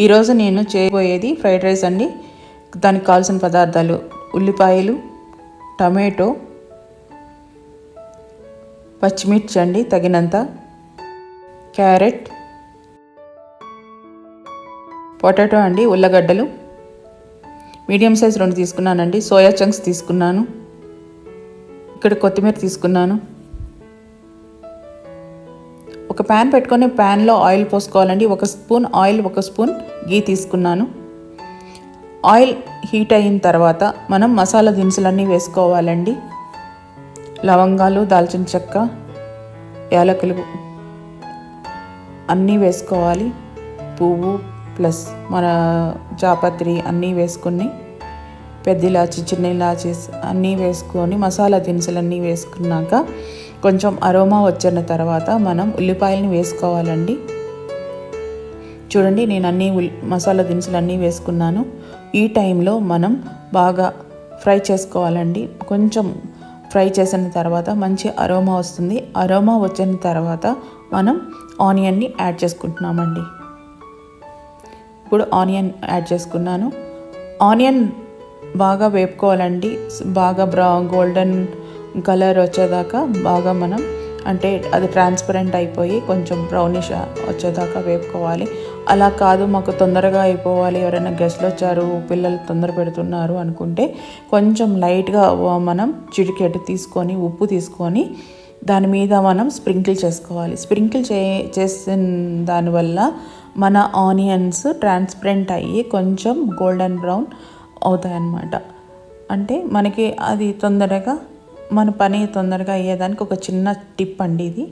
ఈరోజు నేను చేయబోయేది ఫ్రైడ్ రైస్ అండి. దానికి కావాల్సిన పదార్థాలు ఉల్లిపాయలు, టమాటో, పచ్చిమిర్చి అండి తగినంత, క్యారెట్, పొటాటో అండి, ఉల్లగడ్డలు మీడియం సైజ్ 2 తీసుకున్నానండి, సోయా చంక్స్ తీసుకున్నాను, ఇక్కడ కొత్తిమీర తీసుకున్నాను. ఒక ప్యాన్ పెట్టుకొని ప్యాన్లో ఆయిల్ పోసుకోవాలండి. 1 స్పూన్ ఆయిల్, 1 స్పూన్ గీ తీసుకున్నాను. ఆయిల్ హీట్ అయిన తర్వాత మనం మసాలా దినుసులన్నీ వేసుకోవాలండి. లవంగాలు, దాల్చిన చెక్క, యాలకులు అన్నీ వేసుకోవాలి. పువ్వు ప్లస్ మన జాపత్రి అన్నీ వేసుకొని, పెద్ద ఇలాచి, చిన్న ఇలాచీస్ అన్నీ వేసుకొని మసాలా దినుసులన్నీ వేసుకున్నాక కొంచెం అరోమా వచ్చిన తర్వాత మనం ఉల్లిపాయలని వేసుకోవాలండి. చూడండి, నేను అన్ని మసాలా దినుసులు అన్నీ వేసుకున్నాను. ఈ టైంలో మనం బాగా ఫ్రై చేసుకోవాలండి. కొంచెం ఫ్రై చేసిన తర్వాత మంచి అరోమా వస్తుంది. అరోమా వచ్చిన తర్వాత మనం ఆనియన్ని యాడ్ చేసుకుంటున్నామండి. ఇప్పుడు ఆనియన్ యాడ్ చేసుకున్నాను. ఆనియన్ బాగా వేపుకోవాలండి. బాగా గోల్డెన్ కలర్ వచ్చేదాకా బాగా మనం అంటే అది ట్రాన్స్పరెంట్ అయిపోయి కొంచెం బ్రౌనిష్ వచ్చేదాకా వేపుకోవాలి. అలా కాదు మాకు తొందరగా అయిపోవాలి, ఎవరైనా గెస్ట్లు వచ్చారు, పిల్లలు తొందర పెడుతున్నారు అనుకుంటే కొంచెం లైట్గా మనం చిటికెడు తీసుకొని, ఉప్పు తీసుకొని దాని మీద మనం స్ప్రింకిల్ చేసుకోవాలి. స్ప్రింకిల్ చేసిన దానివల్ల మన ఆనియన్స్ ట్రాన్స్పరెంట్ అయ్యి కొంచెం గోల్డెన్ బ్రౌన్ అవుతాయన్నమాట. అంటే మనకి అది తొందరగా మన పని తొందరగా అయ్యేదానికి ఒక చిన్న టిప్ అండి ఇది.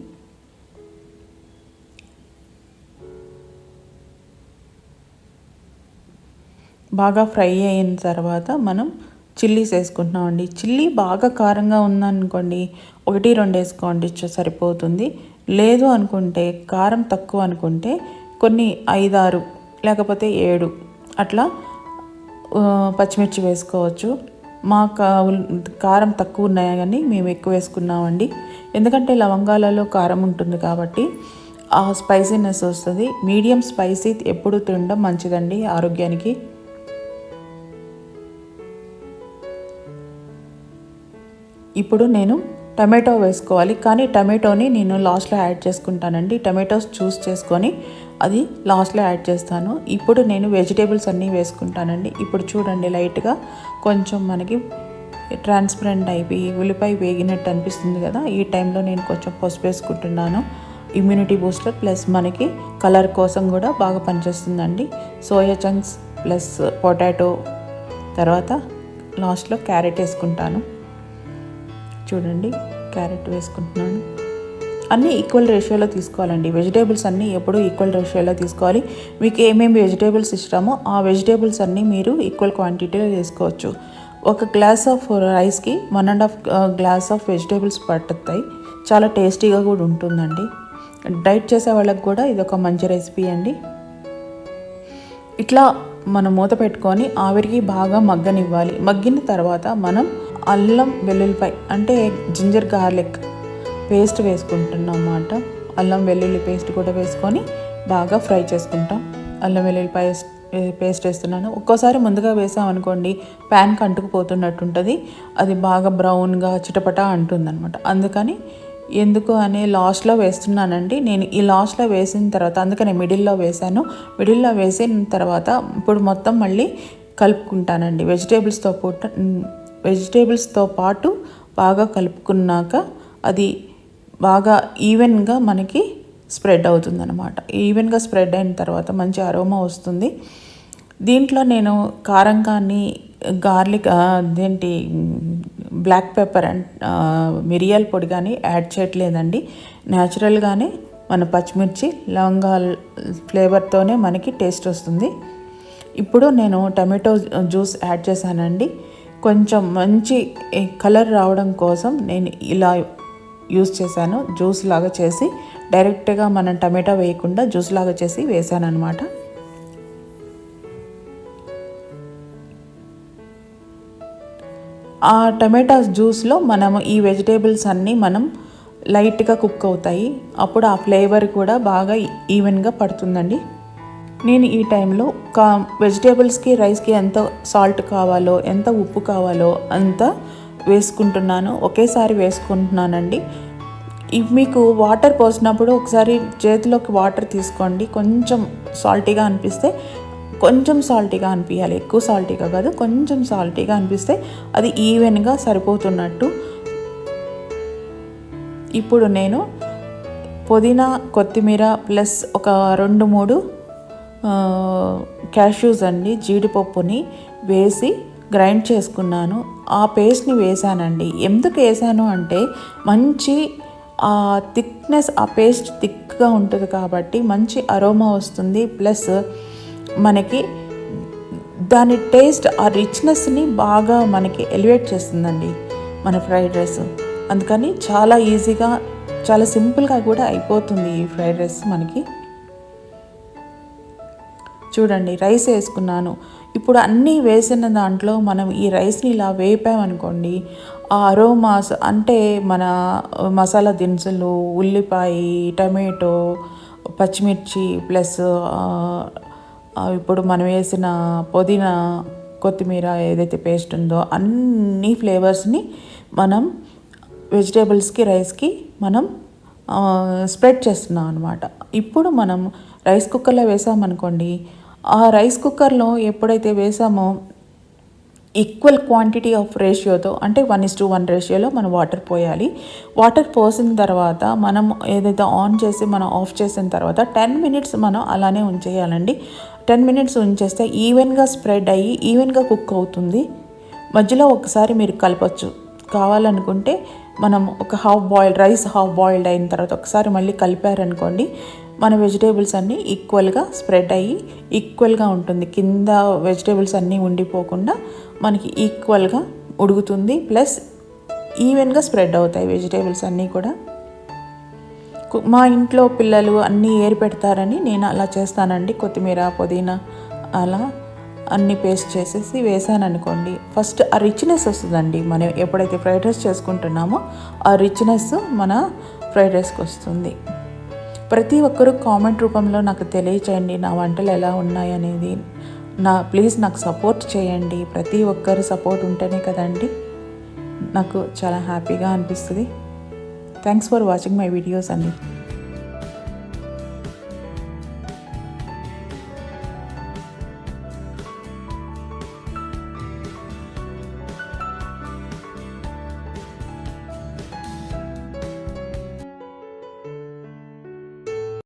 బాగా ఫ్రై అయిన తర్వాత మనం చిల్లీస్ వేసుకుంటున్నామండి. చిల్లీ బాగా కారంగా ఉందనుకోండి 1-2 వేసుకోండి, సరిపోతుంది. లేదు అనుకుంటే కారం తక్కువ అనుకుంటే కొన్ని 5-6 లేకపోతే 7 అట్లా పచ్చిమిర్చి వేసుకోవచ్చు. మా కారం తక్కువ ఉన్నాయి కానీ మేము ఎక్కువ వేసుకున్నామండి. ఎందుకంటే లవంగాలలో కారం ఉంటుంది కాబట్టి ఆ స్పైసీనెస్ వస్తుంది. మీడియం స్పైసీ ఎప్పుడు తినడం మంచిదండి ఆరోగ్యానికి. ఇప్పుడు నేను టమాటో వేసుకోవాలి, కానీ టమాటోని నేను లాస్ట్లో యాడ్ చేసుకుంటానండి. టమాటోస్ చూస్ చేసుకొని అది లాస్ట్లో యాడ్ చేస్తాను. ఇప్పుడు నేను వెజిటేబుల్స్ అన్నీ వేసుకుంటానండి. ఇప్పుడు చూడండి, లైట్గా కొంచెం మనకి ట్రాన్స్పరెంట్ అయిపోయి ఉల్లిపాయ వేగినట్టు అనిపిస్తుంది కదా. ఈ టైంలో నేను కొంచెం పసుపు వేసుకుంటున్నాను. ఇమ్యూనిటీ బూస్టర్ ప్లస్ మనకి కలర్ కోసం కూడా బాగా పనిచేస్తుందండి. సోయా చంక్స్ ప్లస్ పొటాటో, తర్వాత లాస్ట్లో క్యారెట్ వేసుకుంటాను. చూడండి, క్యారెట్ వేసుకుంటున్నాను. అన్నీ ఈక్వల్ రేషియోలో తీసుకోవాలండి. వెజిటేబుల్స్ అన్నీ ఎప్పుడూ ఈక్వల్ రేషియోలో తీసుకోవాలి. మీకు ఏమేమి వెజిటేబుల్స్ ఇష్టమో ఆ వెజిటేబుల్స్ అన్నీ మీరు ఈక్వల్ క్వాంటిటీలో వేసుకోవచ్చు. 1 గ్లాస్ ఆఫ్ రైస్కి 1.5 గ్లాస్ ఆఫ్ వెజిటేబుల్స్ పట్టుతాయి. చాలా టేస్టీగా కూడా ఉంటుందండి. డైట్ చేసే వాళ్ళకి కూడా ఇది ఒక మంచి రెసిపీ అండి. ఇట్లా మనం మూత పెట్టుకొని ఆవిరికి బాగా మగ్గనివ్వాలి. మగ్గిన తర్వాత మనం అల్లం వెల్లుల్లిపాయ అంటే జింజర్ గార్లిక్ పేస్ట్ వేసుకుంటున్నాం అన్నమాట. అల్లం వెల్లుల్లి పేస్ట్ కూడా వేసుకొని బాగా ఫ్రై చేసుకుంటాం. అల్లం వెల్లుల్లిపాయ పేస్ట్ వేస్తున్నాను. ఒక్కోసారి ముందుగా వేసామనుకోండి ప్యాన్కి అంటుకుపోతున్నట్టు ఉంటుంది. అది బాగా బ్రౌన్గా చిటపటా అంటుందన్నమాట. అందుకని ఎందుకు అని లాస్ట్లో వేస్తున్నానండి. నేను ఈ లాస్ట్లో వేసిన తర్వాత అందుకని మిడిల్లో వేసాను. మిడిల్లో వేసిన తర్వాత ఇప్పుడు మొత్తం మళ్ళీ కలుపుకుంటానండి. వెజిటేబుల్స్తో పాటు బాగా కలుపుకున్నాక అది బాగా ఈవెన్గా మనకి స్ప్రెడ్ అవుతుందన్నమాట. ఈవెన్గా స్ప్రెడ్ అయిన తర్వాత మంచి అరోమా వస్తుంది. దీంట్లో నేను కారం కానీ గార్లిక్ బ్లాక్ పెప్పర్ అండ్ మిరియాల పొడి కానీ యాడ్ చేయట్లేదండి. న్యాచురల్గానే మన పచ్చిమిర్చి లవంగాల ఫ్లేవర్తోనే మనకి టేస్ట్ వస్తుంది. ఇప్పుడు నేను టమాటో జ్యూస్ యాడ్ చేశానండి. కొంచెం మంచి కలర్ రావడం కోసం నేను ఇలా యూస్ చేశాను. జ్యూస్ లాగా చేసి డైరెక్ట్గా మనం టమాటో వేయకుండా జ్యూస్ లాగా చేసి వేసాను అనమాట. ఆ టమాటా జ్యూస్లో మనము ఈ వెజిటేబుల్స్ అన్నీ మనం లైట్గా కుక్ అవుతాయి. అప్పుడు ఆ ఫ్లేవర్ కూడా బాగా ఈవెన్గా పడుతుందండి. నేను ఈ టైంలో వెజిటేబుల్స్కి రైస్కి ఎంత సాల్ట్ కావాలో ఎంత ఉప్పు కావాలో అంత వేసుకుంటున్నాను, ఒకేసారి వేసుకుంటున్నానండి. మీకు వాటర్ పోసినప్పుడు ఒకసారి చేతిలోకి వాటర్ తీసుకోండి. కొంచెం సాల్టీగా అనిపిస్తే కొంచెం సాల్టీగా అనిపించాలి, ఎక్కువ సాల్టీగా కాదు, కొంచెం సాల్టీగా అనిపిస్తే అది ఈవెన్గా సరిపోతున్నట్టు. ఇప్పుడు నేను పుదీనా, కొత్తిమీర ప్లస్ ఒక 2-3 క్యాష్యూస్ అండి, జీడిపప్పుని వేసి గ్రైండ్ చేసుకున్నాను. ఆ పేస్ట్ని వేసానండి. ఎందుకు వేసాను అంటే మంచి థిక్నెస్, ఆ పేస్ట్ థిక్గా ఉంటుంది కాబట్టి మంచి అరోమా వస్తుంది. ప్లస్ మనకి దాని టేస్ట్, ఆ రిచ్నెస్ని బాగా మనకి ఎలివేట్ చేస్తుందండి మన ఫ్రైడ్ రైస్. అందుకని చాలా ఈజీగా, చాలా సింపుల్గా కూడా అయిపోతుంది ఈ ఫ్రైడ్ రైస్ మనకి. చూడండి, రైస్ వేసుకున్నాను. ఇప్పుడు అన్నీ వేసిన దాంట్లో మనం ఈ రైస్ని ఇలా వేపామనుకోండి, ఆ అరోమాస్ అంటే మన మసాలా దినుసులు, ఉల్లిపాయ, టమాటో, పచ్చిమిర్చి ప్లస్ ఇప్పుడు మనం వేసిన పుదీనా, కొత్తిమీర ఏదైతే పేస్ట్ ఉందో అన్ని ఫ్లేవర్స్ని మనం వెజిటేబుల్స్కి, రైస్కి మనం స్ప్రెడ్ చేస్తున్నాం అనమాట. ఇప్పుడు మనం రైస్ కుక్కర్లో వేసామనుకోండి, ఆ రైస్ కుక్కర్లో ఎప్పుడైతే వేసామో ఈక్వల్ క్వాంటిటీ ఆఫ్ రేషియోతో, అంటే 1:1 రేషియోలో మనం వాటర్ పోయాలి. వాటర్ పోసిన తర్వాత మనం ఏదైతే ఆన్ చేసి మనం ఆఫ్ చేసిన తర్వాత 10 మినిట్స్ మనం అలానే ఉంచేయాలండి. 10 మినిట్స్ ఉంచేస్తే ఈవెన్గా స్ప్రెడ్ అయ్యి ఈవెన్గా కుక్ అవుతుంది. మధ్యలో ఒకసారి మీరు కలపచ్చు. కావాలనుకుంటే మనం ఒక రైస్ హాఫ్ బాయిల్డ్ అయిన తర్వాత ఒకసారి మళ్ళీ కలిపారనుకోండి, మన వెజిటేబుల్స్ అన్నీ ఈక్వల్గా స్ప్రెడ్ అయ్యి ఈక్వల్గా ఉంటుంది. కింద వెజిటేబుల్స్ అన్నీ ఉండిపోకుండా మనకి ఈక్వల్గా ఉడుకుతుంది. ప్లస్ ఈవెన్గా స్ప్రెడ్ అవుతాయి వెజిటేబుల్స్ అన్నీ కూడా. మా ఇంట్లో పిల్లలు అన్నీ ఏరి పెడతారని నేను అలా చేస్తానండి. కొత్తిమీర, పుదీనా అలా అన్నీ పేస్ట్ చేసేసి వేసాను అనుకోండి, ఫస్ట్ ఆ రిచ్నెస్ వస్తుందండి. మనం ఎప్పుడైతే ఫ్రైడ్ రైస్ చేసుకుంటున్నామో ఆ రిచ్నెస్ మన ఫ్రైడ్ రైస్కి వస్తుంది. ప్రతి ఒక్కరూ కామెంట్ రూపంలో నాకు తెలియచేయండి నా వంటలు ఎలా ఉన్నాయనేది. ప్లీజ్ నాకు సపోర్ట్ చేయండి. ప్రతి ఒక్కరు సపోర్ట్ ఉంటేనే కదండి నాకు చాలా హ్యాపీగా అనిపిస్తుంది. Thanks for watching my videos అండి.